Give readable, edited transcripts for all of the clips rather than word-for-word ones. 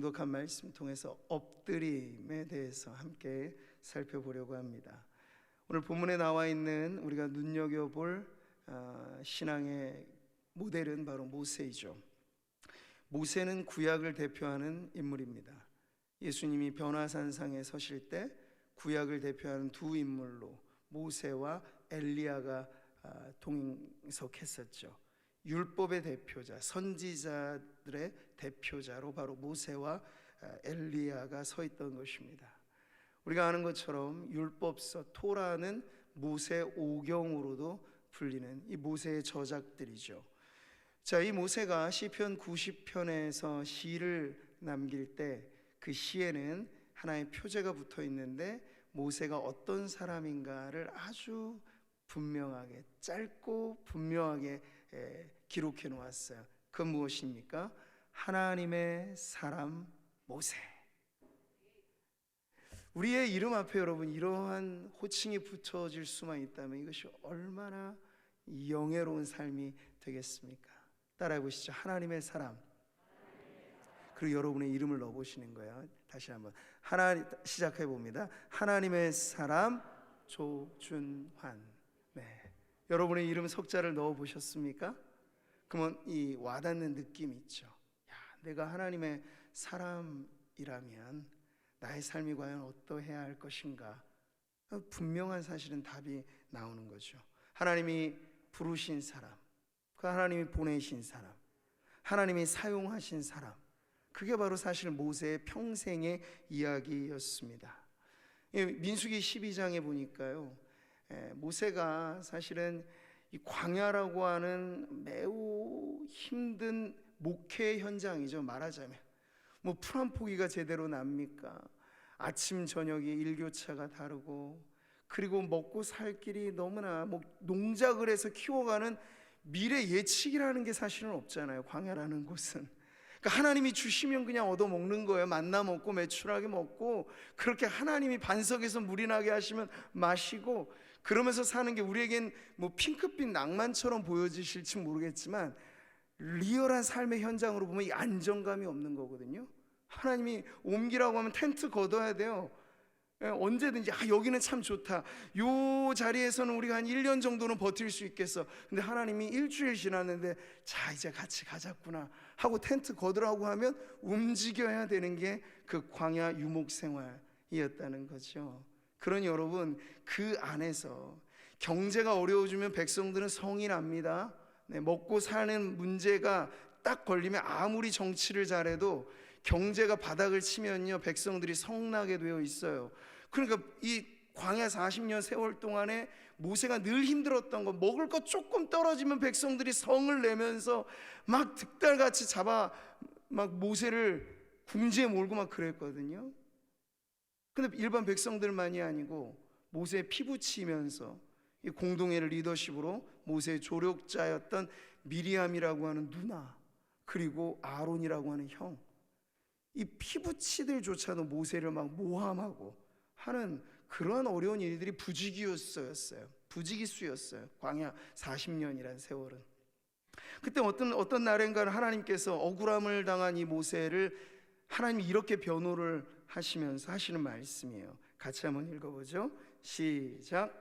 통독한 말씀 통해서 엎드림에 대해서 함께 살펴보려고 합니다. 오늘 본문에 나와 있는 우리가 눈여겨볼 신앙의 모델은 바로 모세이죠. 모세는 구약을 대표하는 인물입니다. 예수님이 변화산상에 서실 때 구약을 대표하는 두 인물로 모세와 엘리야가 동석했었죠. 율법의 대표자, 선지자들의 대표자로 바로 모세와 엘리야가 서 있던 것입니다. 우리가 아는 것처럼 율법서 토라는 모세 오경으로도 불리는 이 모세의 저작들이죠. 자, 이 모세가 시편 90편에서 시를 남길 때 그 시에는 하나의 표제가 붙어 있는데 모세가 어떤 사람인가를 아주 분명하게, 짧고 분명하게 기록해 놓았어요. 그건 무엇입니까? 하나님의 사람 모세. 우리의 이름 앞에 여러분 이러한 호칭이 붙여질 수만 있다면 이것이 얼마나 영예로운 삶이 되겠습니까? 따라해 보시죠. 하나님의 사람. 그리고 여러분의 이름을 넣어보시는 거예요. 다시 한번 시작해 봅니다. 하나님의 사람 조준환. 네. 여러분의 이름 석자를 넣어보셨습니까? 그러면 이 와닿는 느낌이 있죠. 야, 내가 하나님의 사람이라면 나의 삶이 과연 어떠해야 할 것인가? 분명한 사실은 답이 나오는 거죠. 하나님이 부르신 사람, 그 하나님이 보내신 사람, 하나님이 사용하신 사람, 그게 바로 사실 모세의 평생의 이야기였습니다. 민수기 12장에 보니까요, 모세가 사실은 이 광야라고 하는 매우 힘든 목회 현장이죠. 말하자면 뭐 풀 한 포기가 제대로 납니까? 아침 저녁이 일교차가 다르고, 그리고 먹고 살 길이 너무나 농작을 해서 키워가는 미래 예측이라는 게 사실은 없잖아요. 광야라는 곳은. 그러니까 하나님이 주시면 그냥 얻어 먹는 거예요. 만나 먹고 매출하게 먹고, 그렇게 하나님이 반석에서 물이 나게 하시면 마시고, 그러면서 사는 게 우리에겐 뭐 핑크빛 낭만처럼 보여지실지 모르겠지만 리얼한 삶의 현장으로 보면 이 안정감이 없는 거거든요. 하나님이 옮기라고 하면 텐트 걷어야 돼요. 언제든지 여기는 참 좋다, 요 자리에서는 우리가 한 1년 정도는 버틸 수 있겠어. 근데 하나님이 일주일 지났는데 자 이제 같이 가자꾸나 하고 텐트 걷으라고 하면 움직여야 되는 게 그 광야 유목 생활이었다는 거죠. 그러니 여러분, 그 안에서 경제가 어려워지면 백성들은 성이 납니다. 먹고 사는 문제가 딱 걸리면 아무리 정치를 잘해도 경제가 바닥을 치면요, 백성들이 성나게 되어 있어요. 그러니까 이 광야 40년 세월 동안에 모세가 늘 힘들었던 거, 먹을 거 조금 떨어지면 백성들이 성을 내면서 막 득달같이 잡아 막 모세를 궁지에 몰고 막 그랬거든요. 근데 일반 백성들만이 아니고 모세에 피부치면서 이 공동회를 리더십으로 모세의 조력자였던 미리암이라고 하는 누나, 그리고 아론이라고 하는 형, 이 피부치들조차도 모세를 막 모함하고 하는 그런 어려운 일들이 부지기수였어요. 부지기수였어요. 광야 40년이란 세월은. 그때 어떤 날인가는 하나님께서 억울함을 당한 이 모세를 하나님이 이렇게 변호를 하시면서 하시는 말씀이에요. 같이 한번 읽어보죠. 시작.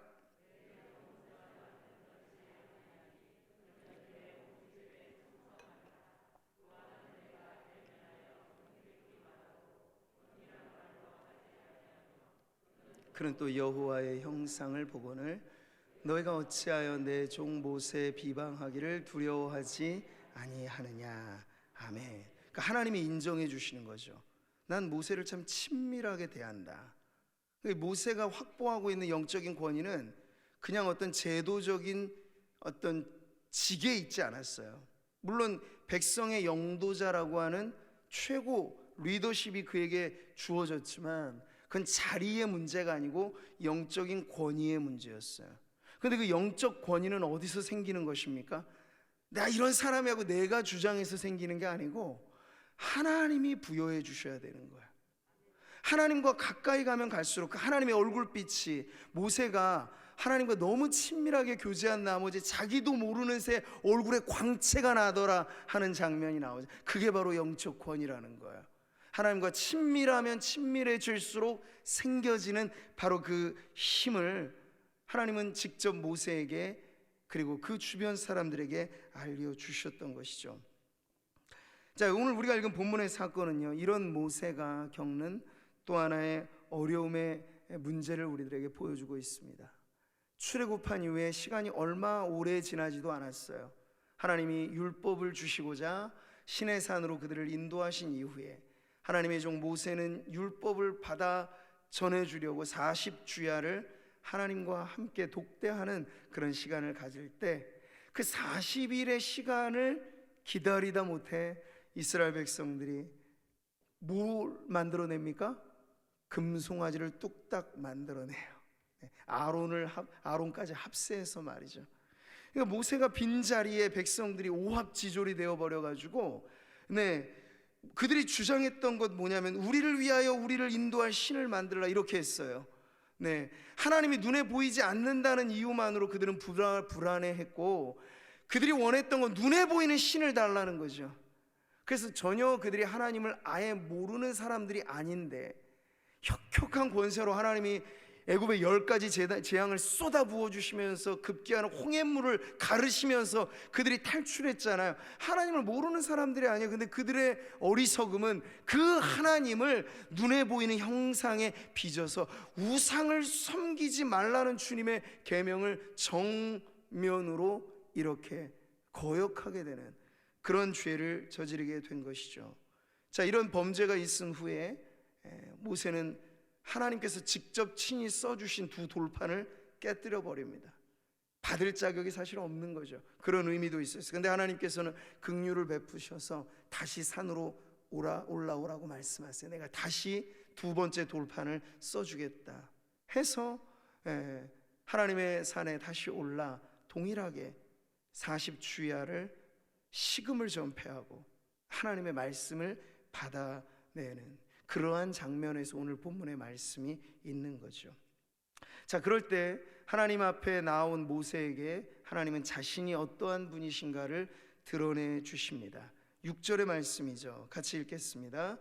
그는 또 여호와의 형상을 보거늘 너희가 어찌하여 내 종 모세의 비방하기를 두려워하지 아니하느냐. 아멘. 그러니까 하나님이 인정해 주시는 거죠. 난 모세를 참 친밀하게 대한다. 모세가 확보하고 있는 영적인 권위는 그냥 어떤 제도적인 어떤 직에 있지 않았어요. 물론 백성의 영도자라고 하는 최고 리더십이 그에게 주어졌지만 그건 자리의 문제가 아니고 영적인 권위의 문제였어요. 그런데 그 영적 권위는 어디서 생기는 것입니까? 나 이런 사람이라고 내가 주장해서 생기는 게 아니고 하나님이 부여해 주셔야 되는 거야. 하나님과 가까이 가면 갈수록 그 하나님의 얼굴빛이, 모세가 하나님과 너무 친밀하게 교제한 나머지 자기도 모르는 새 얼굴에 광채가 나더라 하는 장면이 나오죠. 그게 바로 영적 권위라는 거예요. 하나님과 친밀하면 친밀해질수록 생겨지는 바로 그 힘을 하나님은 직접 모세에게 그리고 그 주변 사람들에게 알려주셨던 것이죠. 자, 오늘 우리가 읽은 본문의 사건은요, 이런 모세가 겪는 또 하나의 어려움의 문제를 우리들에게 보여주고 있습니다. 출애굽한 이후에 시간이 얼마 오래 지나지도 않았어요. 하나님이 율법을 주시고자 시내산으로 그들을 인도하신 이후에 하나님의 종 모세는 율법을 받아 전해주려고 40주야를 하나님과 함께 독대하는 그런 시간을 가질 때, 그 40일의 시간을 기다리다 못해 이스라엘 백성들이 뭘 만들어냅니까? 금송아지를 뚝딱 만들어내요. 아론까지 합세해서 말이죠. 그러니까 모세가 빈자리에 백성들이 오합지졸이 되어버려가지고, 그들이 주장했던 것 뭐냐면, 우리를 위하여 우리를 인도할 신을 만들라, 이렇게 했어요. 하나님이 눈에 보이지 않는다는 이유만으로 그들은 불안해했고, 그들이 원했던 건 눈에 보이는 신을 달라는 거죠. 그래서 전혀 그들이 하나님을 아예 모르는 사람들이 아닌데, 혁혁한 권세로 하나님이 애굽에 10가지 재앙을 쏟아 부어주시면서 급기야는 홍해물을 가르시면서 그들이 탈출했잖아요. 하나님을 모르는 사람들이 아니에요. 근데 그들의 어리석음은 그 하나님을 눈에 보이는 형상에 빚어서 우상을 섬기지 말라는 주님의 계명을 정면으로 이렇게 거역하게 되는 그런 죄를 저지르게 된 것이죠. 자, 이런 범죄가 있은 후에 모세는 하나님께서 직접 친히 써주신 두 돌판을 깨뜨려 버립니다. 받을 자격이 사실 없는 거죠. 그런 의미도 있어요. 그런데 하나님께서는 긍휼을 베푸셔서 다시 산으로 올라오라고 말씀하세요. 내가 다시 두 번째 돌판을 써주겠다 해서 하나님의 산에 다시 올라 동일하게 40주야를 식음을 전폐하고 하나님의 말씀을 받아내는 그러한 장면에서 오늘 본문의 말씀이 있는 거죠. 자, 그럴 때 하나님 앞에 나온 모세에게 하나님은 자신이 어떠한 분이신가를 드러내 주십니다. 6절의 말씀이죠. 같이 읽겠습니다.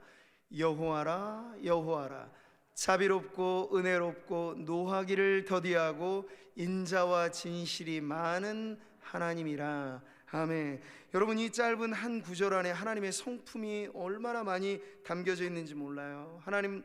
여호와라 여호와라, 자비롭고 은혜롭고 노하기를 더디하고 인자와 진실이 많은 하나님이라. 아멘. 여러분, 이 짧은 한 구절 안에 하나님의 성품이 얼마나 많이 담겨져 있는지 몰라요. 하나님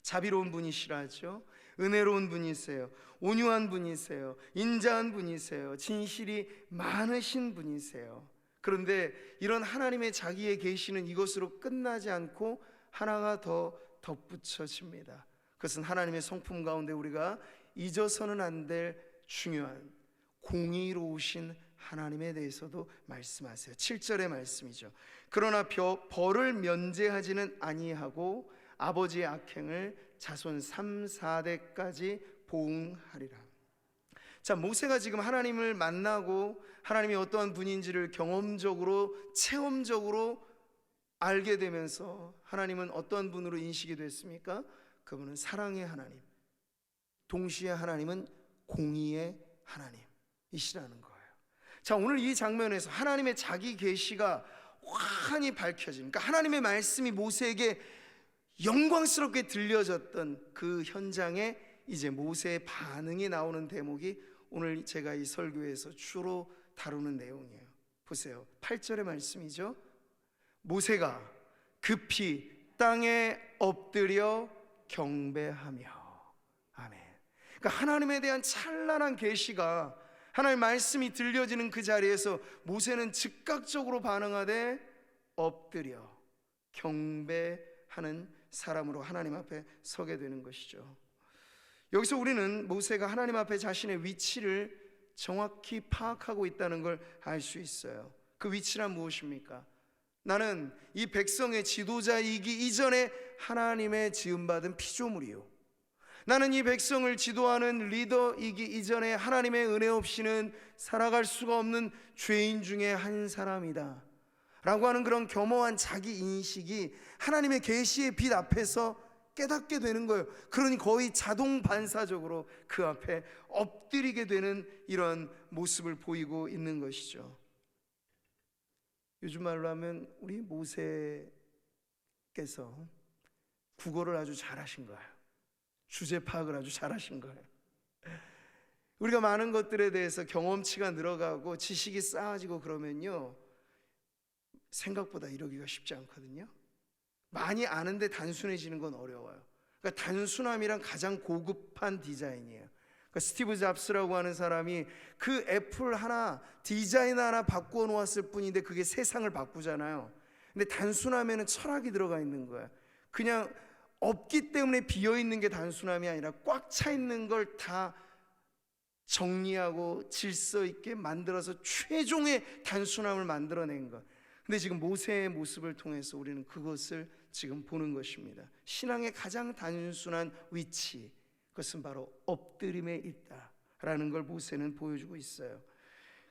자비로운 분이시라죠. 은혜로운 분이세요. 온유한 분이세요. 인자한 분이세요. 진실이 많으신 분이세요. 그런데 이런 하나님의 자기의 계시는 이것으로 끝나지 않고 하나가 더 덧붙여집니다. 그것은 하나님의 성품 가운데 우리가 잊어서는 안 될 중요한 공의로우신 하나님에 대해서도 말씀하세요. 7절의 말씀이죠. 그러나 벌을 면제하지는 아니하고 아버지의 악행을 자손 3, 4대까지 보응하리라. 자, 모세가 지금 하나님을 만나고 하나님이 어떠한 분인지를 경험적으로 체험적으로 알게 되면서 하나님은 어떠한 분으로 인식이 됐습니까? 그분은 사랑의 하나님, 동시에 하나님은 공의의 하나님이시라는 거예요. 자, 오늘 이 장면에서 하나님의 자기 계시가 환히 밝혀지니까, 하나님의 말씀이 모세에게 영광스럽게 들려졌던 그 현장에 이제 모세의 반응이 나오는 대목이 오늘 제가 이 설교에서 주로 다루는 내용이에요. 보세요. 8절의 말씀이죠. 모세가 급히 땅에 엎드려 경배하며. 아멘. 그러니까 하나님에 대한 찬란한 계시가, 하나님의 말씀이 들려지는 그 자리에서 모세는 즉각적으로 반응하되 엎드려 경배하는 사람으로 하나님 앞에 서게 되는 것이죠. 여기서 우리는 모세가 하나님 앞에 자신의 위치를 정확히 파악하고 있다는 걸 알 수 있어요. 그 위치란 무엇입니까? 나는 이 백성의 지도자이기 이전에 하나님의 지음받은 피조물이요, 나는 이 백성을 지도하는 리더이기 이전에 하나님의 은혜 없이는 살아갈 수가 없는 죄인 중에 한 사람이다 라고 하는 그런 겸허한 자기 인식이 하나님의 계시의 빛 앞에서 깨닫게 되는 거예요. 그러니 거의 자동 반사적으로 그 앞에 엎드리게 되는 이런 모습을 보이고 있는 것이죠. 요즘 말로 하면 우리 모세 국어를 아주 잘하신 거예요. 주제 파악을 아주 잘하신 거예요. 우리가 많은 것들에 대해서 경험치가 늘어가고 지식이 쌓아지고 그러면요, 생각보다 이러기가 쉽지 않거든요. 많이 아는데 단순해지는 건 어려워요. 그러니까 단순함이란 가장 고급한 디자인이에요. 그러니까 스티브 잡스라고 하는 사람이 그 애플 하나, 디자인 하나 바꾸어 놓았을 뿐인데 그게 세상을 바꾸잖아요. 근데 단순함에는 철학이 들어가 있는 거예요. 그냥 없기 때문에 비어 있는 게 단순함이 아니라 꽉 차 있는 걸 다 정리하고 질서 있게 만들어서 최종의 단순함을 만들어낸 것. 근데 지금 모세의 모습을 통해서 우리는 그것을 지금 보는 것입니다. 신앙의 가장 단순한 위치, 그것은 바로 엎드림에 있다라는 걸 모세는 보여주고 있어요.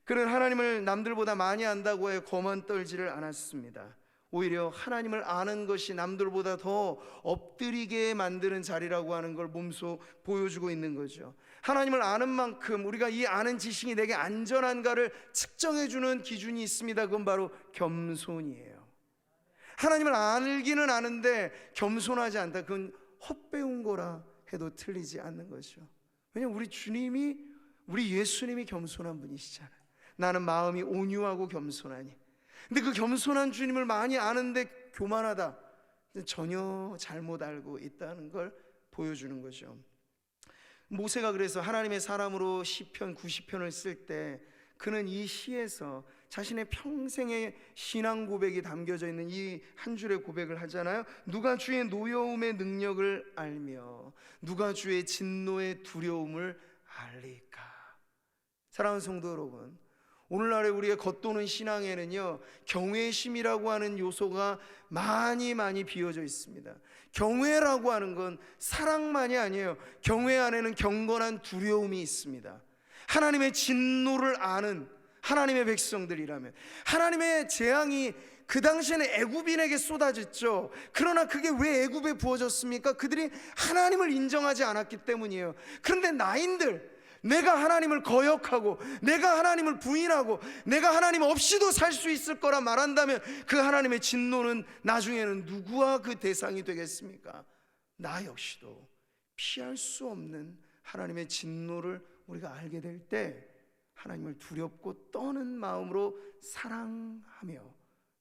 그는 하나님을 남들보다 많이 안다고 해 거만 떨지를 않았습니다. 오히려 하나님을 아는 것이 남들보다 더 엎드리게 만드는 자리라고 하는 걸 몸소 보여주고 있는 거죠. 하나님을 아는 만큼 우리가 이 아는 지식이 내게 안전한가를 측정해주는 기준이 있습니다. 그건 바로 겸손이에요. 하나님을 알기는 아는데 겸손하지 않다, 그건 헛배운 거라 해도 틀리지 않는 거죠. 왜냐하면 우리 주님이, 우리 예수님이 겸손한 분이시잖아요. 나는 마음이 온유하고 겸손하니. 근데 그 겸손한 주님을 많이 아는데 교만하다, 전혀 잘못 알고 있다는 걸 보여주는 거죠. 모세가 그래서 하나님의 사람으로 시편 90편을 쓸 때 그는 이 시에서 자신의 평생의 신앙 고백이 담겨져 있는 이 한 줄의 고백을 하잖아요. 누가 주의 노여움의 능력을 알며 누가 주의 진노의 두려움을 알리까. 사랑하는 성도 여러분, 오늘날에 우리의 겉도는 신앙에는요, 경외심이라고 하는 요소가 많이 비어져 있습니다. 경외라고 하는 건 사랑만이 아니에요. 경외 안에는 경건한 두려움이 있습니다. 하나님의 진노를 아는 하나님의 백성들이라면, 하나님의 재앙이 그 당시에는 애굽인에게 쏟아졌죠. 그러나 그게 왜 애굽에 부어졌습니까? 그들이 하나님을 인정하지 않았기 때문이에요. 그런데 나인들, 내가 하나님을 거역하고 내가 하나님을 부인하고 내가 하나님 없이도 살 수 있을 거라 말한다면 그 하나님의 진노는 나중에는 누구와 그 대상이 되겠습니까? 나 역시도 피할 수 없는 하나님의 진노를 우리가 알게 될 때 하나님을 두렵고 떠는 마음으로 사랑하며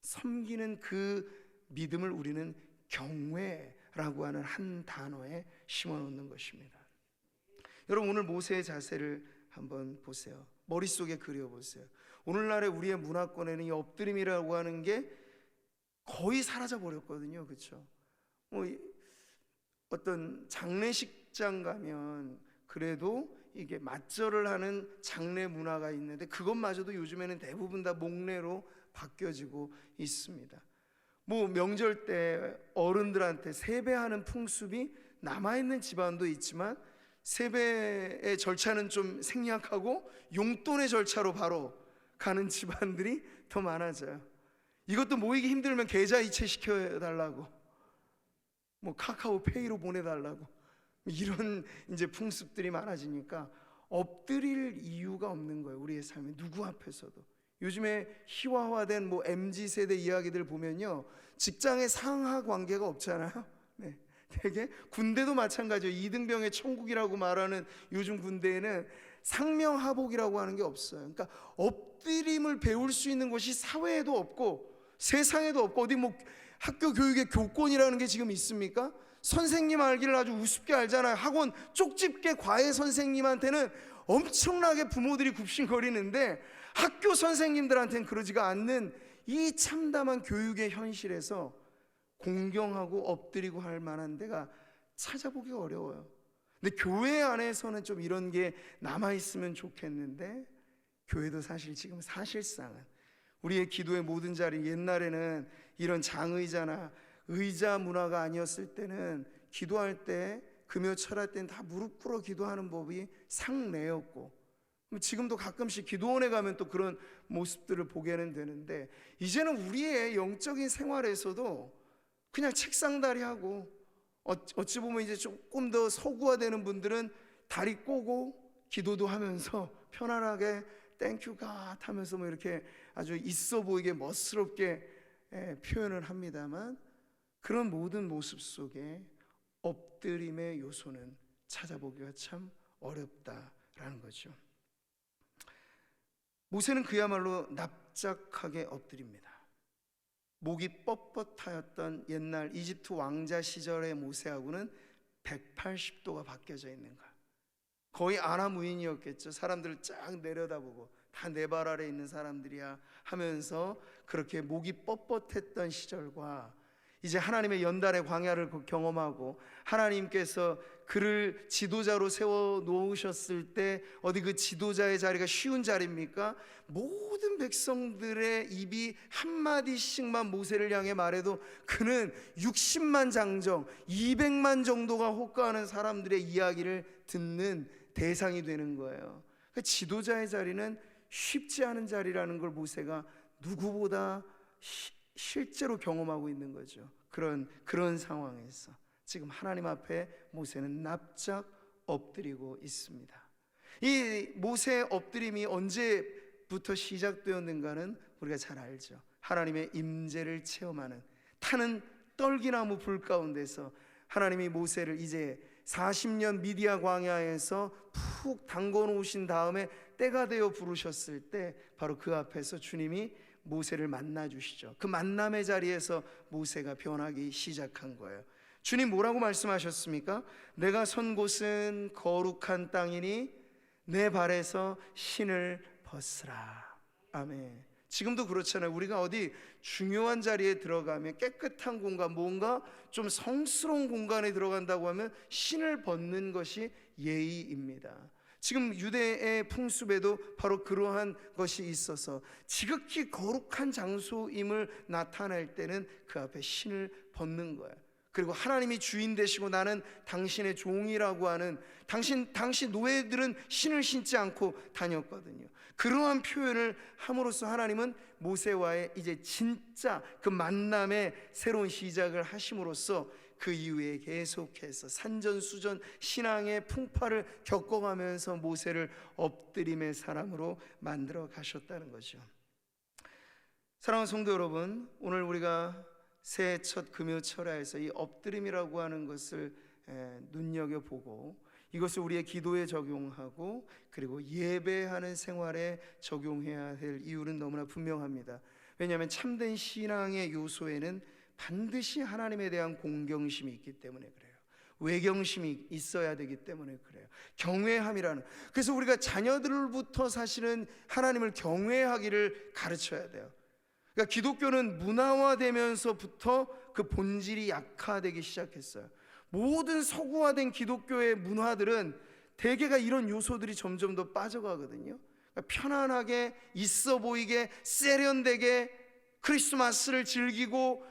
섬기는 그 믿음을 우리는 경외라고 하는 한 단어에 심어놓는 것입니다. 여러분, 오늘 모세의 자세를 한번 보세요. 머릿속에 그려보세요. 오늘날의 우리의 문화권에는 이 엎드림이라고 하는 게 거의 사라져 버렸거든요. 그렇죠? 어떤 장례식장 가면 그래도 이게 맞절을 하는 장례 문화가 있는데 그것마저도 요즘에는 대부분 다 목례로 바뀌어지고 있습니다. 명절 때 어른들한테 세배하는 풍습이 남아있는 집안도 있지만 세배의 절차는 좀 생략하고 용돈의 절차로 바로 가는 집안들이 더 많아져요. 이것도 모이기 힘들면 계좌 이체 시켜달라고, 카카오페이로 보내달라고, 이런 이제 풍습들이 많아지니까 엎드릴 이유가 없는 거예요. 우리의 삶에 누구 앞에서도. 요즘에 희화화된 MZ세대 이야기들 보면요, 직장에 상하 관계가 없잖아요. 네. 되게 군대도 마찬가지예요. 이등병의 천국이라고 말하는 요즘 군대에는 상명하복이라고 하는 게 없어요. 그러니까 엎드림을 배울 수 있는 곳이 사회에도 없고 세상에도 없고, 어디 학교 교육의 교권이라는 게 지금 있습니까? 선생님 알기를 아주 우습게 알잖아요. 학원 쪽집게 과외 선생님한테는 엄청나게 부모들이 굽신거리는데 학교 선생님들한테는 그러지가 않는 이 참담한 교육의 현실에서 공경하고 엎드리고 할 만한 데가 찾아보기 어려워요. 근데 교회 안에서는 좀 이런 게 남아있으면 좋겠는데, 교회도 사실 지금 사실상은 우리의 기도의 모든 자리, 옛날에는 이런 장의자나 의자 문화가 아니었을 때는 기도할 때, 금요 철할 때는 다 무릎 꿇어 기도하는 법이 상례였고, 지금도 가끔씩 기도원에 가면 또 그런 모습들을 보게는 되는데, 이제는 우리의 영적인 생활에서도 그냥 책상다리 하고, 어찌 보면 이제 조금 더 서구화되는 분들은 다리 꼬고 기도도 하면서 편안하게 땡큐 갓 하면서 이렇게 아주 있어 보이게 멋스럽게 표현을 합니다만, 그런 모든 모습 속에 엎드림의 요소는 찾아보기가 참 어렵다라는 거죠. 모세는 그야말로 납작하게 엎드립니다. 목이 뻣뻣하였던 옛날 이집트 왕자 시절의 모세하고는 180도가 바뀌어져 있는 거야. 거의 아나무인이었겠죠. 사람들을 쫙 내려다보고 다 내 발 아래 있는 사람들이야 하면서 그렇게 목이 뻣뻣했던 시절과 이제 하나님의 연단의 광야를 경험하고 하나님께서 그를 지도자로 세워 놓으셨을 때 어디 그 지도자의 자리가 쉬운 자리입니까? 모든 백성들의 입이 한마디씩만 모세를 향해 말해도 그는 60만 장정 200만 정도가 호가하는 사람들의 이야기를 듣는 대상이 되는 거예요. 그러니까 지도자의 자리는 쉽지 않은 자리라는 걸 모세가 누구보다 실제로 경험하고 있는 거죠. 그런 상황에서 지금 하나님 앞에 모세는 납작 엎드리고 있습니다. 이 모세의 엎드림이 언제부터 시작되었는가는 우리가 잘 알죠. 하나님의 임재를 체험하는 타는 떨기나무 불 가운데서 하나님이 모세를 이제 40년 미디아 광야에서 푹 담궈 놓으신 다음에 때가 되어 부르셨을 때 바로 그 앞에서 주님이 모세를 만나 주시죠. 그 만남의 자리에서 모세가 변하기 시작한 거예요. 주님 뭐라고 말씀하셨습니까? 내가 선 곳은 거룩한 땅이니 내 발에서 신을 벗으라. 아멘. 지금도 그렇잖아요. 우리가 어디 중요한 자리에 들어가면 깨끗한 공간, 뭔가 좀 성스러운 공간에 들어간다고 하면 신을 벗는 것이 예의입니다. 지금 유대의 풍습에도 바로 그러한 것이 있어서 지극히 거룩한 장소임을 나타낼 때는 그 앞에 신을 벗는 거예요. 그리고 하나님이 주인 되시고 나는 당신의 종이라고 하는 당시 노예들은 신을 신지 않고 다녔거든요. 그러한 표현을 함으로써 하나님은 모세와의 이제 진짜 그 만남의 새로운 시작을 하심으로써 그 이후에 계속해서 산전수전 신앙의 풍파를 겪어가면서 모세를 엎드림의 사람으로 만들어 가셨다는 거죠. 사랑하는 성도 여러분, 오늘 우리가 새해 첫 금요철야에서 이 엎드림이라고 하는 것을 눈여겨보고 이것을 우리의 기도에 적용하고 그리고 예배하는 생활에 적용해야 될 이유는 너무나 분명합니다. 왜냐하면 참된 신앙의 요소에는 반드시 하나님에 대한 공경심이 있기 때문에 그래요. 외경심이 있어야 되기 때문에 그래요. 경외함이라는, 그래서 우리가 자녀들부터 사실은 하나님을 경외하기를 가르쳐야 돼요. 그러니까 기독교는 문화화되면서부터 그 본질이 약화되기 시작했어요. 모든 서구화된 기독교의 문화들은 대개가 이런 요소들이 점점 더 빠져가거든요. 그러니까 편안하게 있어 보이게 세련되게 크리스마스를 즐기고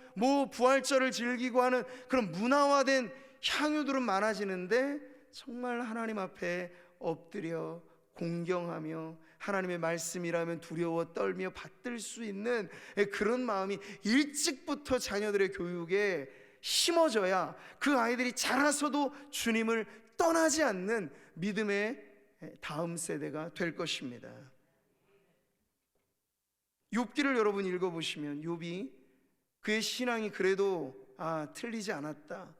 부활절을 즐기고 하는 그런 문화화된 향유들은 많아지는데 정말 하나님 앞에 엎드려 공경하며 하나님의 말씀이라면 두려워 떨며 받들 수 있는 그런 마음이 일찍부터 자녀들의 교육에 심어져야 그 아이들이 자라서도 주님을 떠나지 않는 믿음의 다음 세대가 될 것입니다. 욥기를 여러분 읽어보시면 욥이 그의 신앙이 그래도 틀리지 않았다.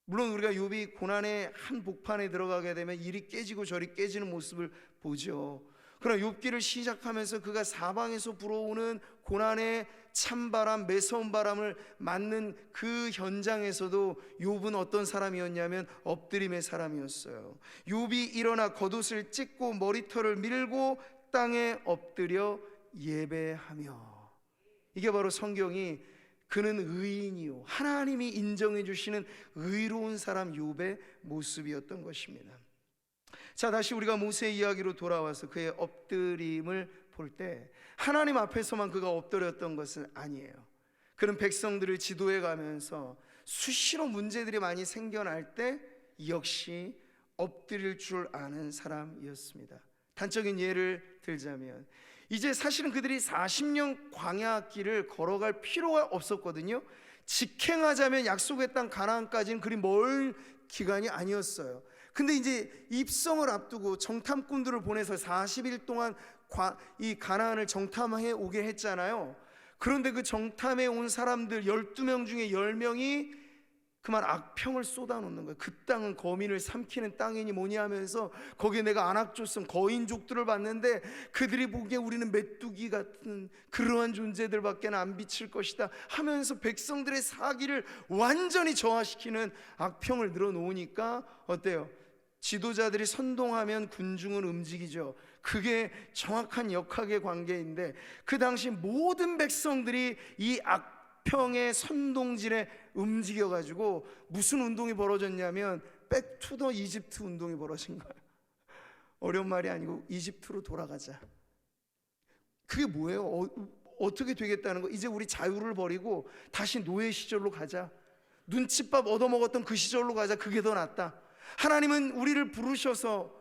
물론 우리가 욥이 고난의 한 복판에 들어가게 되면 이리 깨지고 저리 깨지는 모습을 보죠. 그러나 욥기를 시작하면서 그가 사방에서 불어오는 고난의 찬바람, 매서운 바람을 맞는 그 현장에서도 욥은 어떤 사람이었냐면 엎드림의 사람이었어요. 욥이 일어나 겉옷을 찢고 머리털을 밀고 땅에 엎드려 예배하며, 이게 바로 성경이 그는 의인이요 하나님이 인정해 주시는 의로운 사람 욥의 모습이었던 것입니다. 자, 다시 우리가 모세의 이야기로 돌아와서 그의 엎드림을 볼 때 하나님 앞에서만 그가 엎드렸던 것은 아니에요. 그는 백성들을 지도해 가면서 수시로 문제들이 많이 생겨날 때 역시 엎드릴 줄 아는 사람이었습니다. 단적인 예를 들자면 이제 사실은 그들이 40년 광야길을 걸어갈 필요가 없었거든요. 직행하자면 약속의 땅 가나안까지는 그리 멀 기간이 아니었어요. 근데 이제 입성을 앞두고 정탐꾼들을 보내서 40일 동안 이 가나안을 정탐해 오게 했잖아요. 그런데 그 정탐에 온 사람들 12명 중에 10명이 그만 악평을 쏟아놓는 거예요. 그 땅은 거민을 삼키는 땅이니 뭐니 하면서 거기에 내가 안악조성 거인족들을 봤는데 그들이 보기에 우리는 메뚜기 같은 그러한 존재들밖에 안 비칠 것이다 하면서 백성들의 사기를 완전히 저하시키는 악평을 늘어놓으니까 어때요? 지도자들이 선동하면 군중은 움직이죠. 그게 정확한 역학의 관계인데 그 당시 모든 백성들이 이 악평의 선동질에 움직여가지고 무슨 운동이 벌어졌냐면 백투더 이집트 운동이 벌어진 거예요. 어려운 말이 아니고 이집트로 돌아가자. 그게 뭐예요? 어떻게 되겠다는 거? 이제 우리 자유를 버리고 다시 노예 시절로 가자. 눈칫밥 얻어먹었던 그 시절로 가자. 그게 더 낫다. 하나님은 우리를 부르셔서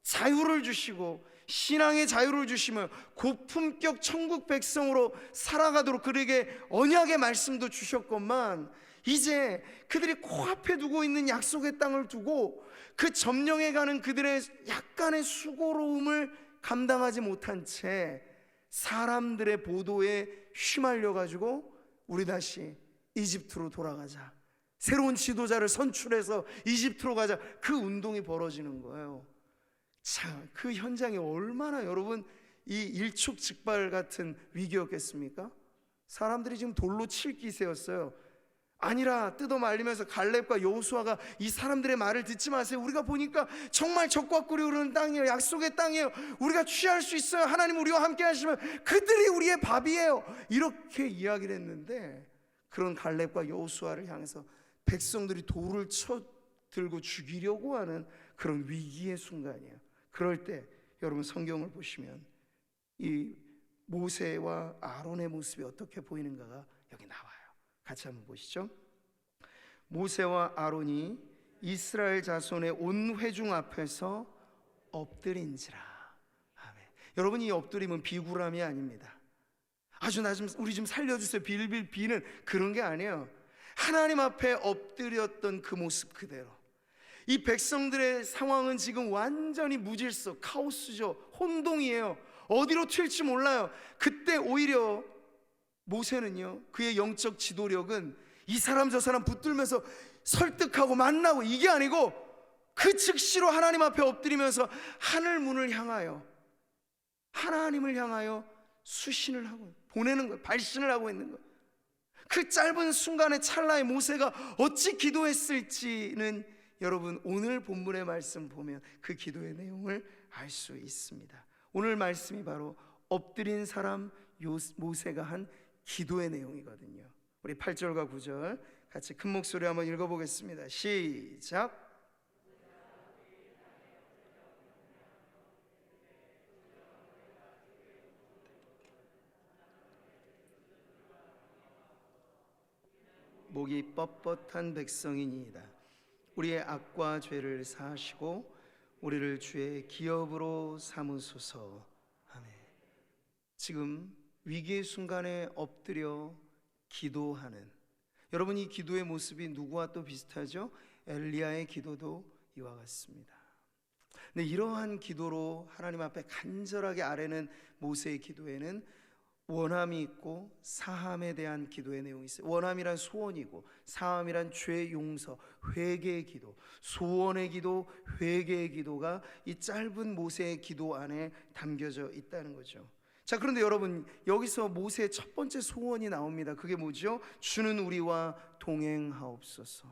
자유를 주시고 신앙의 자유를 주시며 고품격 천국 백성으로 살아가도록 그에게 언약의 말씀도 주셨건만 이제 그들이 코앞에 두고 있는 약속의 땅을 두고 그 점령해 가는 그들의 약간의 수고로움을 감당하지 못한 채 사람들의 보도에 휘말려 가지고 우리 다시 이집트로 돌아가자, 새로운 지도자를 선출해서 이집트로 가자, 그 운동이 벌어지는 거예요. 자, 그 현장이 얼마나 여러분 이 일촉즉발 같은 위기였겠습니까? 사람들이 지금 돌로 칠 기세였어요. 아니라 뜯어 말리면서 갈렙과 여호수아가 이 사람들의 말을 듣지 마세요. 우리가 보니까 정말 적과 꿀이 흐르는 땅이에요. 약속의 땅이에요. 우리가 취할 수 있어요. 하나님 우리와 함께 하시면 그들이 우리의 밥이에요. 이렇게 이야기를 했는데 그런 갈렙과 여호수아를 향해서 백성들이 돌을 쳐 들고 죽이려고 하는 그런 위기의 순간이에요. 그럴 때 여러분 성경을 보시면 이 모세와 아론의 모습이 어떻게 보이는가가 여기 나와요. 같이 한번 보시죠. 모세와 아론이 이스라엘 자손의 온 회중 앞에서 엎드린지라. 아멘. 여러분, 이 엎드림은 비굴함이 아닙니다. 아주 나 좀 우리 좀 살려주세요 빌빌 비는 그런 게 아니에요. 하나님 앞에 엎드렸던 그 모습 그대로. 이 백성들의 상황은 지금 완전히 무질서, 카오스죠. 혼동이에요. 어디로 튈지 몰라요. 그때 오히려 모세는요, 그의 영적 지도력은 이 사람 저 사람 붙들면서 설득하고 만나고 이게 아니고 그 즉시로 하나님 앞에 엎드리면서 하늘 문을 향하여 하나님을 향하여 수신을 하고 보내는 거예요. 발신을 하고 있는 거예요. 그 짧은 순간의 찰나에 모세가 어찌 기도했을지는 여러분 오늘 본문의 말씀 보면 그 기도의 내용을 알 수 있습니다. 오늘 말씀이 바로 엎드린 사람 모세가 한 기도의 내용이거든요. 우리 8절과 9절 같이 큰 목소리로 한번 읽어보겠습니다. 시작. 목이 뻣뻣한 백성이니이다. 우리의 악과 죄를 사하시고 우리를 주의 기업으로 삼으소서. 아멘. 지금 위기의 순간에 엎드려 기도하는 여러분, 이 기도의 모습이 누구와 또 비슷하죠? 엘리야의 기도도 이와 같습니다. 근데 이러한 기도로 하나님 앞에 간절하게 아뢰는 모세의 기도에는 원함이 있고 사함에 대한 기도의 내용이 있어요. 원함이란 소원이고 사함이란 죄 용서, 회개의 기도, 소원의 기도, 회개의 기도가 이 짧은 모세의 기도 안에 담겨져 있다는 거죠. 자, 그런데 여러분 여기서 모세의 첫 번째 소원이 나옵니다. 그게 뭐죠? 주는 우리와 동행하옵소서.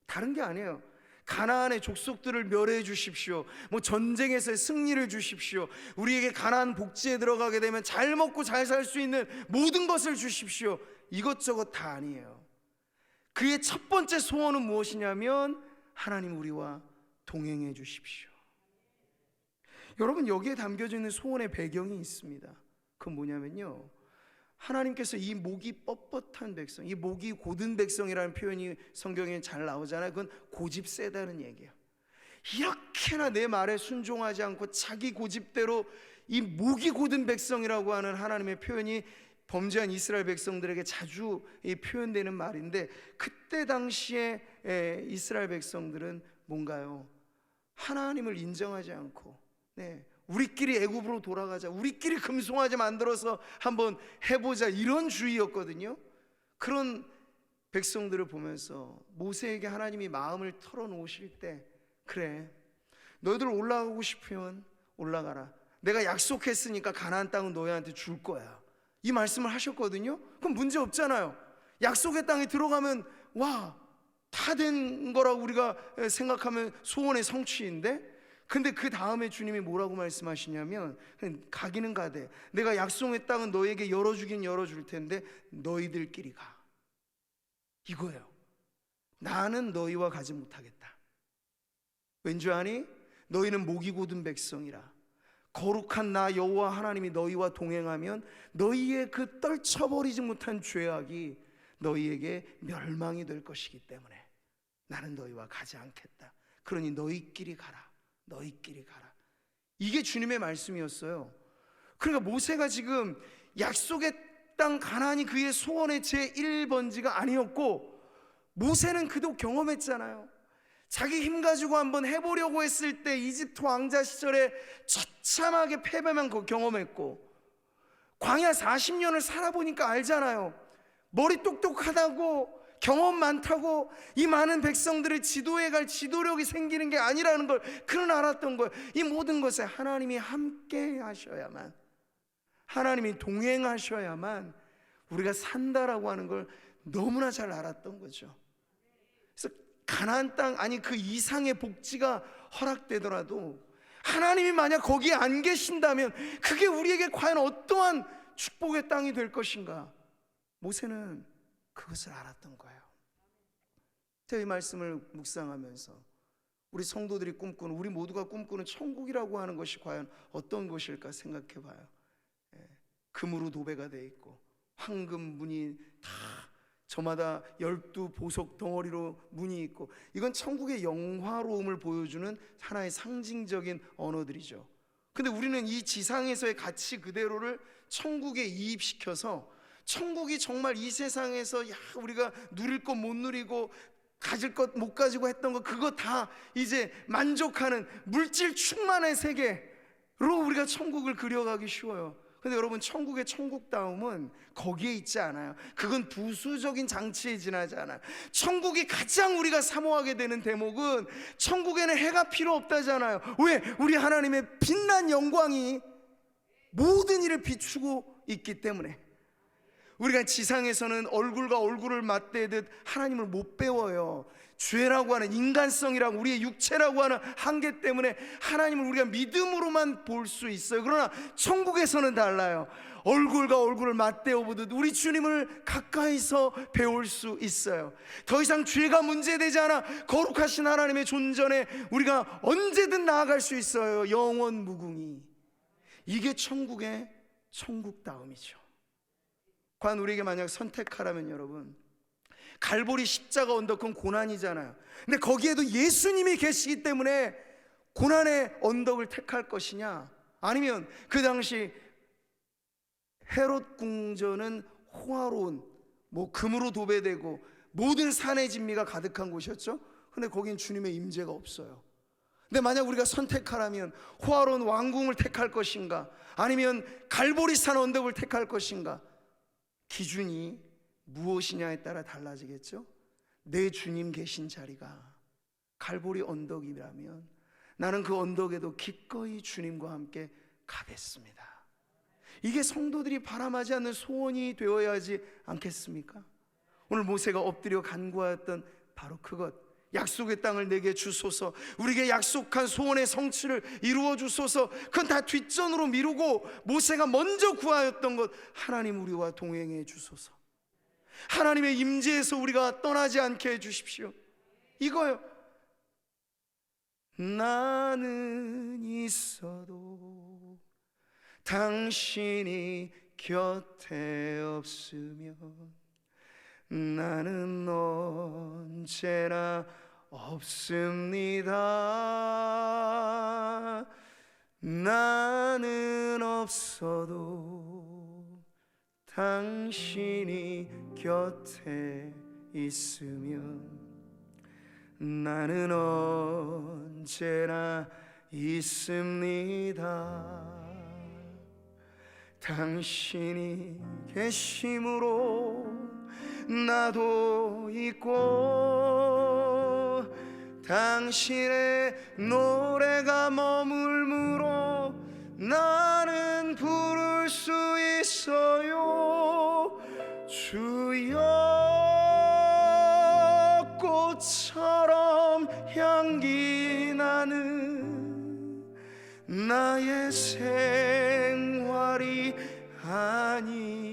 다른 게 아니에요. 가나안의 족속들을 멸해 주십시오. 뭐 전쟁에서의 승리를 주십시오. 우리에게 가나안 복지에 들어가게 되면 잘 먹고 잘 살 수 있는 모든 것을 주십시오. 이것저것 다 아니에요. 그의 첫 번째 소원은 무엇이냐면 하나님 우리와 동행해 주십시오. 여러분 여기에 담겨져 있는 소원의 배경이 있습니다. 그건 뭐냐면요, 하나님께서 이 목이 뻣뻣한 백성, 이 목이 고든 백성이라는 표현이 성경에 잘 나오잖아요. 그건 고집 세다는 얘기예요. 이렇게나 내 말에 순종하지 않고 자기 고집대로 이 목이 고든 백성이라고 하는 하나님의 표현이 범죄한 이스라엘 백성들에게 자주 표현되는 말인데, 그때 당시에 이스라엘 백성들은 뭔가요? 하나님을 인정하지 않고 우리끼리 애굽으로 돌아가자, 우리끼리 금송아지 만들어서 한번 해보자, 이런 주의였거든요. 그런 백성들을 보면서 모세에게 하나님이 마음을 털어놓으실 때, 그래, 너희들 올라가고 싶으면 올라가라, 내가 약속했으니까 가나안 땅은 너희한테 줄 거야, 이 말씀을 하셨거든요. 그럼 문제 없잖아요. 약속의 땅에 들어가면 와, 다 된 거라고 우리가 생각하면 소원의 성취인데, 근데 그 다음에 주님이 뭐라고 말씀하시냐면, 가기는 가되 내가 약속의 땅은 너에게 열어주긴 열어줄 텐데 너희들끼리 가, 이거예요. 나는 너희와 가지 못하겠다. 왠지 아니? 너희는 목이 곧은 백성이라 거룩한 나 여호와 하나님이 너희와 동행하면 너희의 그 떨쳐버리지 못한 죄악이 너희에게 멸망이 될 것이기 때문에 나는 너희와 가지 않겠다. 그러니 너희끼리 가라, 너희끼리 가라. 이게 주님의 말씀이었어요. 그러니까 모세가 지금 약속의 땅 가나안이 그의 소원의 제1번지가 아니었고, 모세는 그도 경험했잖아요. 자기 힘 가지고 한번 해보려고 했을 때 이집트 왕자 시절에 처참하게 패배만 경험했고, 광야 40년을 살아보니까 알잖아요. 머리 똑똑하다고, 경험 많다고 이 많은 백성들을 지도해 갈 지도력이 생기는 게 아니라는 걸 그는 알았던 거예요. 이 모든 것에 하나님이 함께 하셔야만, 하나님이 동행하셔야만 우리가 산다라고 하는 걸 너무나 잘 알았던 거죠. 그래서 가나안 땅, 아니 그 이상의 복지가 허락되더라도 하나님이 만약 거기에 안 계신다면 그게 우리에게 과연 어떠한 축복의 땅이 될 것인가, 모세는 그것을 알았던 거예요. 제가 이 말씀을 묵상하면서 우리 성도들이 꿈꾸는, 우리 모두가 꿈꾸는 천국이라고 하는 것이 과연 어떤 것일까 생각해 봐요. 금으로 도배가 돼 있고 황금 문이 다 저마다 12보석 덩어리로 문이 있고, 이건 천국의 영화로움을 보여주는 하나의 상징적인 언어들이죠. 근데 우리는 이 지상에서의 가치 그대로를 천국에 이입시켜서 천국이 정말 이 세상에서 우리가 누릴 것 못 누리고 가질 것 못 가지고 했던 거, 그거 다 이제 만족하는 물질 충만의 세계로 우리가 천국을 그려가기 쉬워요. 근데 여러분, 천국의 천국다움은 거기에 있지 않아요. 그건 부수적인 장치에 지나지 않아요. 천국이 가장 우리가 사모하게 되는 대목은 천국에는 해가 필요 없다잖아요. 왜? 우리 하나님의 빛난 영광이 모든 일을 비추고 있기 때문에. 우리가 지상에서는 얼굴과 얼굴을 맞대듯 하나님을 못 배워요. 죄라고 하는, 인간성이라고, 우리의 육체라고 하는 한계 때문에 하나님을 우리가 믿음으로만 볼 수 있어요. 그러나 천국에서는 달라요. 얼굴과 얼굴을 맞대어 보듯 우리 주님을 가까이서 배울 수 있어요. 더 이상 죄가 문제되지 않아 거룩하신 하나님의 존전에 우리가 언제든 나아갈 수 있어요. 영원 무궁히. 이게 천국의 천국다움이죠. 과연 우리에게 만약 선택하라면, 여러분, 갈보리 십자가 언덕, 그건 고난이잖아요. 근데 거기에도 예수님이 계시기 때문에 고난의 언덕을 택할 것이냐, 아니면 그 당시 헤롯 궁전은 호화로운, 금으로 도배되고 모든 산의 진미가 가득한 곳이었죠. 근데 거긴 주님의 임재가 없어요. 근데 만약 우리가 선택하라면 호화로운 왕궁을 택할 것인가, 아니면 갈보리산 언덕을 택할 것인가, 기준이 무엇이냐에 따라 달라지겠죠. 내 주님 계신 자리가 갈보리 언덕이라면 나는 그 언덕에도 기꺼이 주님과 함께 가겠습니다. 이게 성도들이 바람하지 않는 소원이 되어야 하지 않겠습니까? 오늘 모세가 엎드려 간구하였던 바로 그것, 약속의 땅을 내게 주소서, 우리에게 약속한 소원의 성취를 이루어 주소서, 그건 다 뒷전으로 미루고 모세가 먼저 구하였던 것, 하나님 우리와 동행해 주소서, 하나님의 임재에서 우리가 떠나지 않게 해 주십시오, 이거요. 나는 있어도 당신이 곁에 없으면 나는 언제나 없습니다. 나는 없어도 당신이 곁에 있으면 나는 언제나 있습니다. 당신이 계심으로 나도 있고, 당신의 노래가 머물므로 나는 부를 수 있어요. 주여, 꽃처럼 향기 나는 나의 생활이 아니어도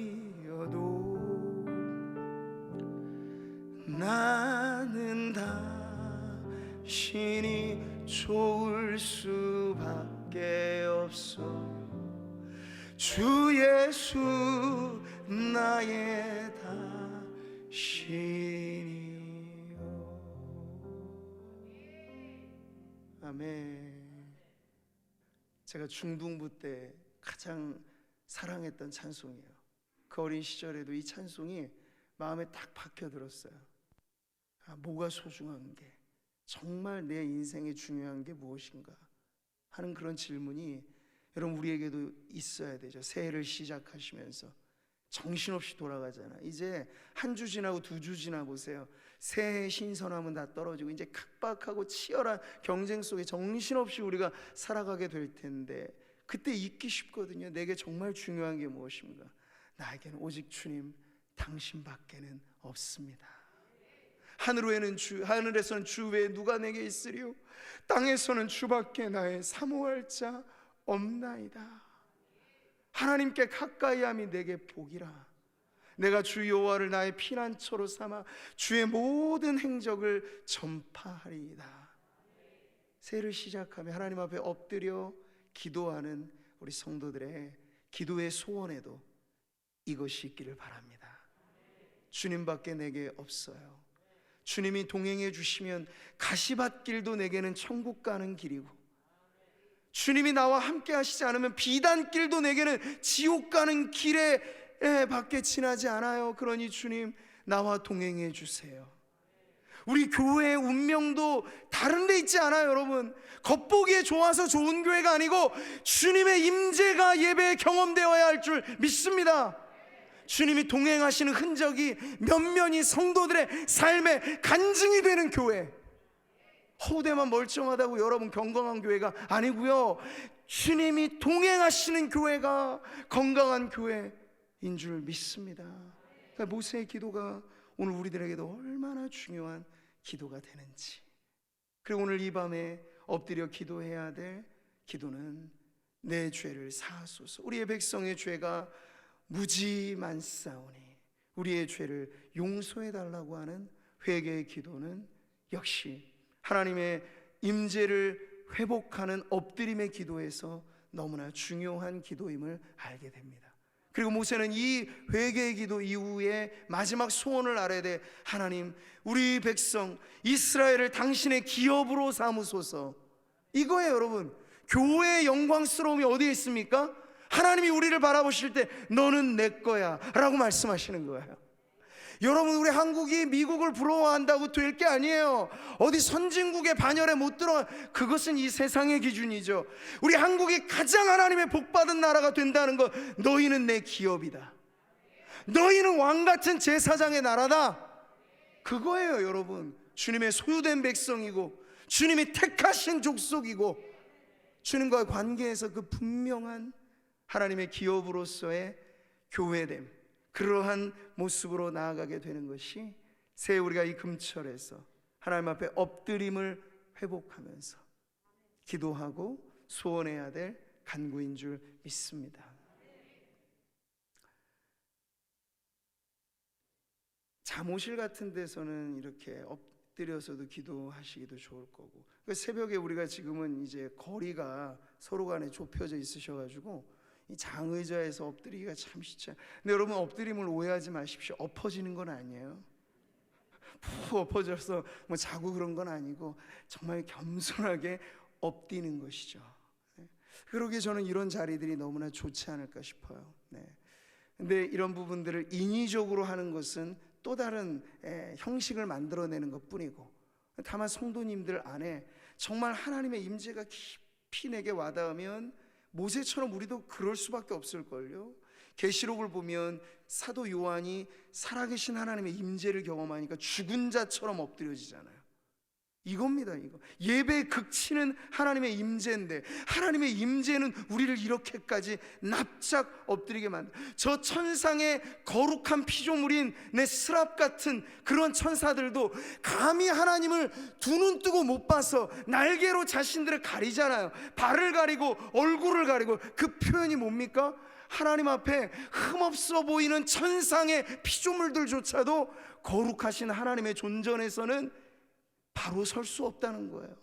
나는 당신이 좋을 수밖에 없어. 주 예수 나의 당신이요. 아멘. 제가 중등부 때 가장 사랑했던 찬송이에요. 그 어린 시절에도 이 찬송이 마음에 딱 박혀들었어요. 뭐가 소중한 게, 정말 내 인생에 중요한 게 무엇인가 하는 그런 질문이 여러분 우리에게도 있어야 되죠. 새해를 시작하시면서 정신없이 돌아가잖아. 이제 한 주 지나고 두 주 지나 보세요. 새해 신선함은 다 떨어지고 이제 각박하고 치열한 경쟁 속에 정신없이 우리가 살아가게 될 텐데, 그때 잊기 쉽거든요. 내게 정말 중요한 게 무엇인가. 나에게는 오직 주님 당신밖에는 없습니다. 하늘에서는 주 외에 누가 내게 있으리요, 땅에서는 주밖에 나의 사모할 자 없나이다. 하나님께 가까이함이 내게 복이라. 내가 주 여호와를 나의 피난처로 삼아 주의 모든 행적을 전파하리이다. 새해를 시작하며 하나님 앞에 엎드려 기도하는 우리 성도들의 기도의 소원에도 이것이 있기를 바랍니다. 주님밖에 내게 없어요. 주님이 동행해 주시면 가시밭길도 내게는 천국 가는 길이고, 주님이 나와 함께 하시지 않으면 비단길도 내게는 지옥 가는 길에 밖에 지나지 않아요. 그러니 주님 나와 동행해 주세요. 우리 교회의 운명도 다른 데 있지 않아요. 여러분, 겉보기에 좋아서 좋은 교회가 아니고 주님의 임재가 예배에 경험되어야 할 줄 믿습니다. 주님이 동행하시는 흔적이 면면이 성도들의 삶의 간증이 되는 교회, 허우대만 멀쩡하다고 여러분 건강한 교회가 아니고요, 주님이 동행하시는 교회가 건강한 교회인 줄 믿습니다. 그러니까 모세의 기도가 오늘 우리들에게도 얼마나 중요한 기도가 되는지, 그리고 오늘 이 밤에 엎드려 기도해야 될 기도는 내 죄를 사하소서. 우리의 백성의 죄가 무지 많사오니 우리의 죄를 용서해 달라고 하는 회개의 기도는 역시 하나님의 임재를 회복하는 엎드림의 기도에서 너무나 중요한 기도임을 알게 됩니다. 그리고 모세는 이 회개의 기도 이후에 마지막 소원을 알아야 돼. 하나님, 우리 백성 이스라엘을 당신의 기업으로 삼으소서. 이거예요. 여러분, 교회의 영광스러움이 어디에 있습니까? 하나님이 우리를 바라보실 때 너는 내 거야 라고 말씀하시는 거예요. 여러분, 우리 한국이 미국을 부러워한다고 될 게 아니에요. 어디 선진국의 반열에 못 들어가, 그것은 이 세상의 기준이죠. 우리 한국이 가장 하나님의 복받은 나라가 된다는 것, 너희는 내 기업이다, 너희는 왕같은 제사장의 나라다, 그거예요. 여러분, 주님의 소유된 백성이고 주님이 택하신 족속이고 주님과의 관계에서 그 분명한 하나님의 기업으로서의 교회됨, 그러한 모습으로 나아가게 되는 것이 새해 우리가 이 금철에서 하나님 앞에 엎드림을 회복하면서 기도하고 소원해야 될 간구인 줄 믿습니다. 잠옷실 같은 데서는 이렇게 엎드려서도 기도하시기도 좋을 거고, 새벽에 우리가 지금은 이제 거리가 서로 간에 좁혀져 있으셔가지고 이 장의자에서 엎드리기가 참 쉽지 않아요. 근데 여러분, 엎드림을 오해하지 마십시오. 엎어지는 건 아니에요. 푹 엎어져서 뭐 자고 그런 건 아니고 정말 겸손하게 엎디는 것이죠. 그러기에 저는 이런 자리들이 너무나 좋지 않을까 싶어요. 근데 이런 부분들을 인위적으로 하는 것은 또 다른 형식을 만들어내는 것 뿐이고, 다만 성도님들 안에 정말 하나님의 임재가 깊이 내게 와닿으면 모세처럼 우리도 그럴 수밖에 없을걸요. 계시록을 보면 사도 요한이 살아계신 하나님의 임재를 경험하니까 죽은 자처럼 엎드려지잖아요. 이겁니다. 이거 예배의 극치는 하나님의 임재인데, 하나님의 임재는 우리를 이렇게까지 납작 엎드리게 만든, 저 천상의 거룩한 피조물인 내 스랍 같은 그런 천사들도 감히 하나님을 두 눈 뜨고 못 봐서 날개로 자신들을 가리잖아요. 발을 가리고 얼굴을 가리고. 그 표현이 뭡니까? 하나님 앞에 흠없어 보이는 천상의 피조물들조차도 거룩하신 하나님의 존전에서는 바로 설 수 없다는 거예요.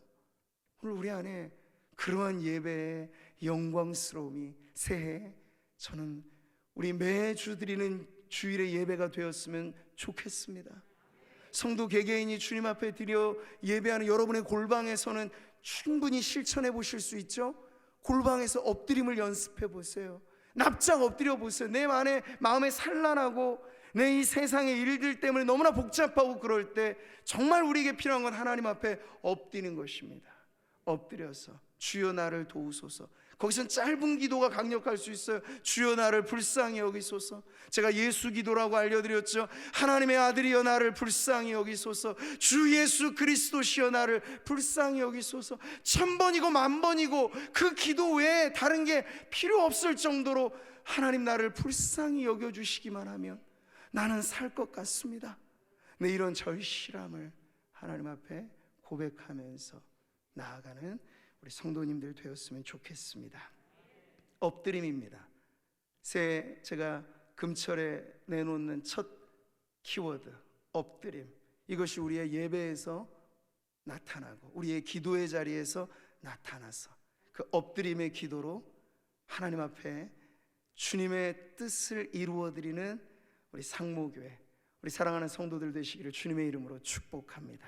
오늘 우리 안에 그러한 예배의 영광스러움이 새해 저는 우리 매주 드리는 주일의 예배가 되었으면 좋겠습니다. 성도 개개인이 주님 앞에 드려 예배하는 여러분의 골방에서는 충분히 실천해 보실 수 있죠. 골방에서 엎드림을 연습해 보세요. 납작 엎드려 보세요. 내 안에 마음에 산란하고 내 이 세상의 일들 때문에 너무나 복잡하고 그럴 때 정말 우리에게 필요한 건 하나님 앞에 엎드리는 것입니다. 엎드려서 주여 나를 도우소서. 거기선 짧은 기도가 강력할 수 있어요. 주여 나를 불쌍히 여기소서. 제가 예수 기도라고 알려드렸죠. 하나님의 아들이여 나를 불쌍히 여기소서. 주 예수 그리스도시여 나를 불쌍히 여기소서. 1000번이고 10,000번이고 그 기도 외에 다른 게 필요 없을 정도로 하나님 나를 불쌍히 여겨주시기만 하면 나는 살 것 같습니다. 네, 이런 절실함을 하나님 앞에 고백하면서 나아가는 우리 성도님들 되었으면 좋겠습니다. 엎드림입니다. 새해 제가 금철에 내놓는 첫 키워드, 엎드림. 이것이 우리의 예배에서 나타나고 우리의 기도의 자리에서 나타나서 그 엎드림의 기도로 하나님 앞에 주님의 뜻을 이루어드리는 우리 상모교회, 우리 사랑하는 성도들 되시기를 주님의 이름으로 축복합니다.